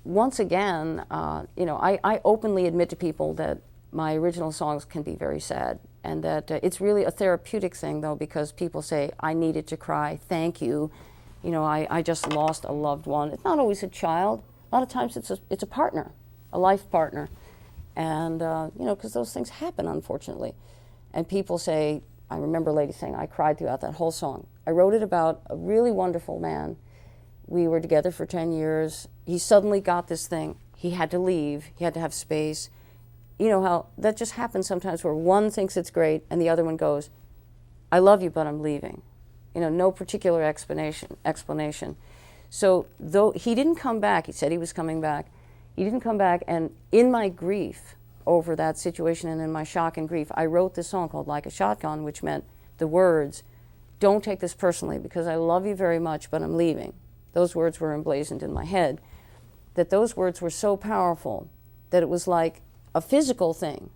once again, I openly admit to people that my original songs can be very sad, and that it's really a therapeutic thing, though, because people say, I needed to cry, thank you. I just lost a loved one. It's not always a child. A lot of times it's a partner, a life partner. And, because those things happen, unfortunately. And people say, I remember a lady saying, I cried throughout that whole song. I wrote it about a really wonderful man. We were together for 10 years. He suddenly got this thing. He had to leave. He had to have space. You know how that just happens sometimes, where one thinks it's great and the other one goes, I love you, but I'm leaving. No particular explanation. So though he didn't come back, he said he was coming back. He didn't come back, and in my grief over that situation and in my shock and grief, I wrote this song called Like a Shotgun, which meant the words, don't take this personally because I love you very much, but I'm leaving. Those words were emblazoned in my head. That those words were so powerful that it was like a physical thing,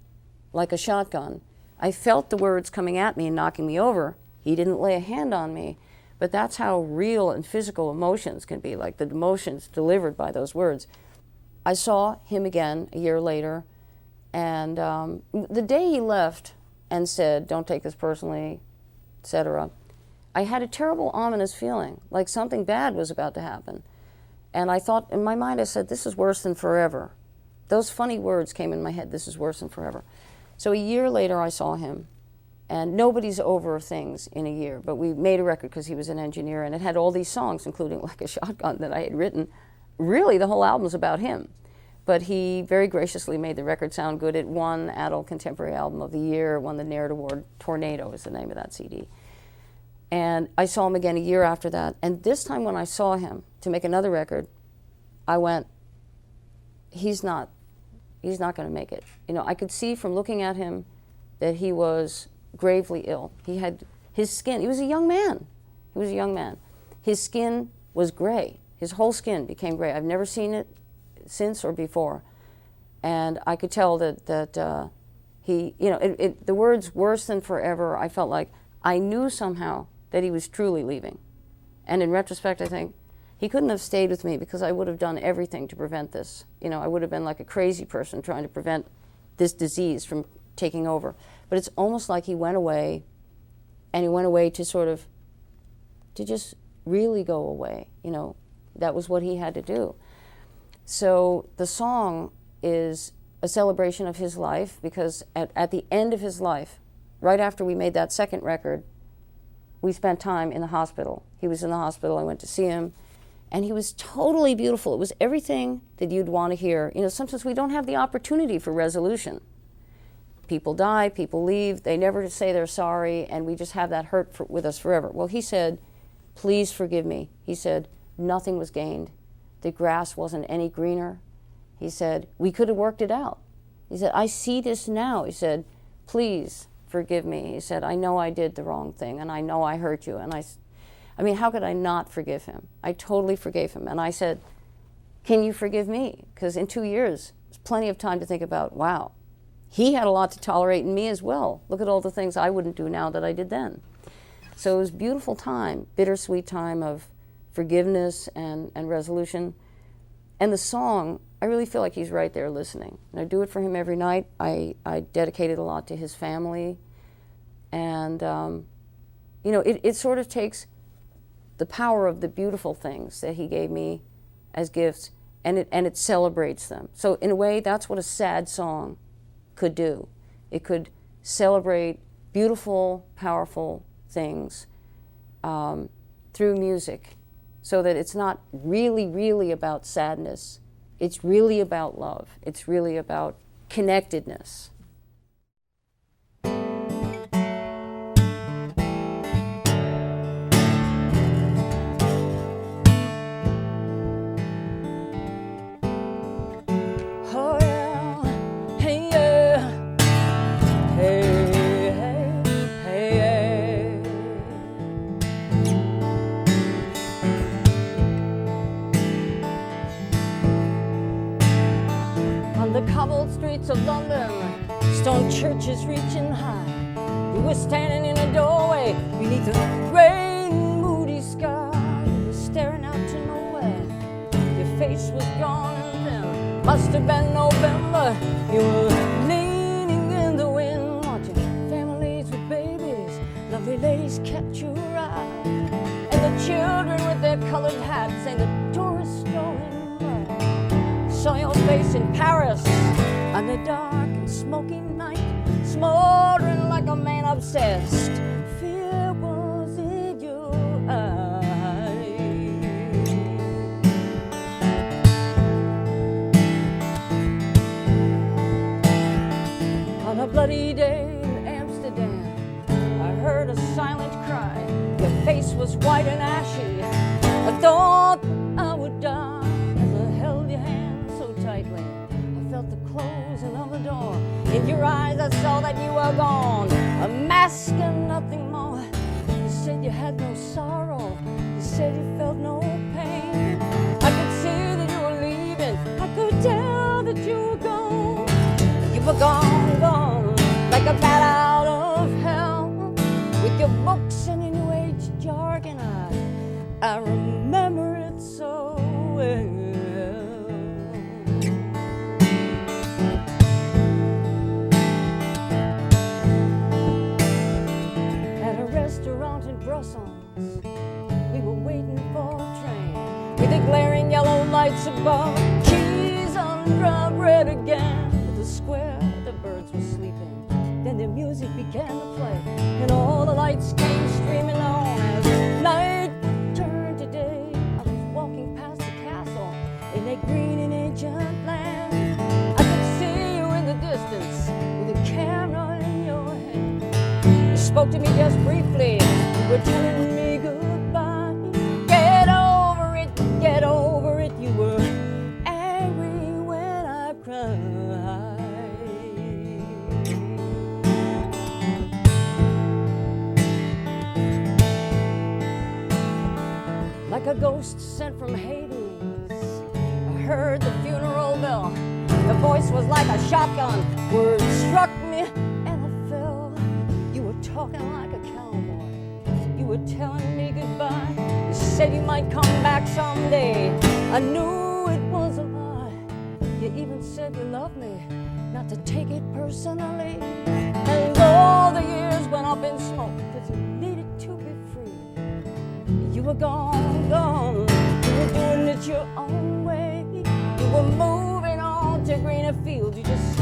like a shotgun. I felt the words coming at me and knocking me over. He didn't lay a hand on me, but that's how real and physical emotions can be, like the emotions delivered by those words. I saw him again a year later, and the day he left and said, don't take this personally, etc., I had a terrible ominous feeling, like something bad was about to happen. And I thought, in my mind, I said, this is worse than forever. Those funny words came in my head, this is worse than forever. So a year later, I saw him, and nobody's over things in a year, but we made a record because he was an engineer, and it had all these songs, including Like a Shotgun, that I had written. Really, the whole album's about him. But he very graciously made the record sound good. It won Adult Contemporary Album of the Year, won the Narrative Award. Tornado is the name of that CD. And I saw him again a year after that. And this time when I saw him to make another record, I went, he's not going to make it. I could see from looking at him that he was gravely ill. He had his skin, he was a young man. His skin was gray. His whole skin became gray. I've never seen it since or before. And I could tell that he, the words worse than forever, I felt like I knew somehow that he was truly leaving. And in retrospect, I think he couldn't have stayed with me because I would have done everything to prevent this. I would have been like a crazy person trying to prevent this disease from taking over. But it's almost like he went away, and he went away to just really go away. That was what he had to do. So the song is a celebration of his life, because at the end of his life, right after we made that second record, we spent time in the hospital. He was in the hospital, I went to see him, and he was totally beautiful. It was everything that you'd want to hear. Sometimes we don't have the opportunity for resolution. People die, people leave, they never say they're sorry, and we just have that hurt with us forever. Well, he said, please forgive me. He said, nothing was gained. The grass wasn't any greener. He said, we could have worked it out. He said, I see this now. He said, please forgive me. He said, I know I did the wrong thing, and I know I hurt you. And I mean, how could I not forgive him? I totally forgave him. And I said, can you forgive me? Because in 2 years, there's plenty of time to think about, wow, he had a lot to tolerate in me as well. Look at all the things I wouldn't do now that I did then. So it was a beautiful time, bittersweet time of forgiveness and resolution. And the song, I really feel like he's right there listening. And I do it for him every night. I dedicate it a lot to his family. And, it sort of takes the power of the beautiful things that he gave me as gifts, and it celebrates them. So in a way, that's what a sad song could do. It could celebrate beautiful, powerful things through music, so that it's not really, really about sadness. It's really about love. It's really about connectedness. The cobbled streets of London, stone churches reaching high. We were standing in a doorway beneath a gray and moody sky. You were staring out to nowhere. Your face was gone and have been November. You were leaning in the wind, watching families with babies. Lovely ladies kept you right, and the children with their colored hats, and the tourists strolling by. Saw your face in Paris on the dark and smoky night, smoldering like a man obsessed. Fear was in your eyes. On a bloody day in Amsterdam, I heard a silent cry. Your face was white and ashy. I thought I would die as I held your hand so tightly. I felt the closing of the door. In your eyes I saw that you were gone, a mask and nothing more. You said you had no sorrow. You said you felt no pain. I could see that you were leaving. I could tell that you were gone. You were gone, gone, like a bat out of hell, with your books and your new age jargon. I remember it so well. At a restaurant in Brussels, we were waiting for a train, with the glaring yellow lights above, cheese on dry bread again. With the square, the birds were sleeping. Then the music began to play, and all the lights came streaming on as night turned to day. I was walking past the castle in that green and ancient land. I could see you in the distance with a camera in your hand. You spoke to me just briefly. You were telling me goodbye. Get over it, get over it. You were angry when I cried. Like a ghost sent from Hades, I heard the funeral bell. The voice was like a shotgun. Words struck me and I fell. You were talking like a cowboy. You were telling me goodbye. You said you might come back someday. I knew it was a lie. You even said you loved me, not to take it personally. And all the years went up in smoke, 'cause you needed to be free. You were gone, gone. You were doing it your own way. You were moving on to greener fields. You just